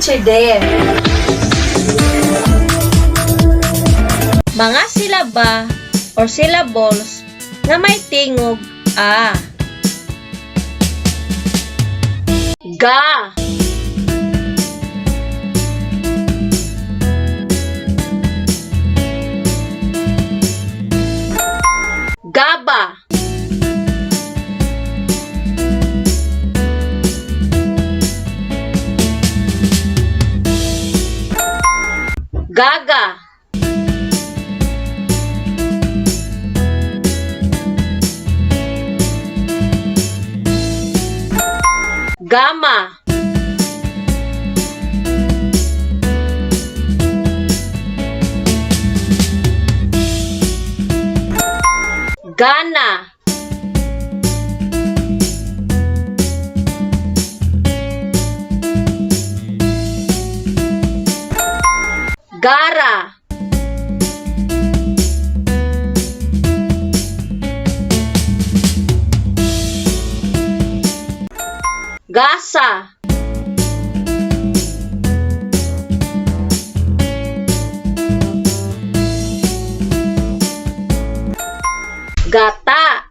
answer there. Mga silaba or syllables na may tingog a. Ga. Gaba. Gaga. Gama. Gana. Gara. Gasa. Gata.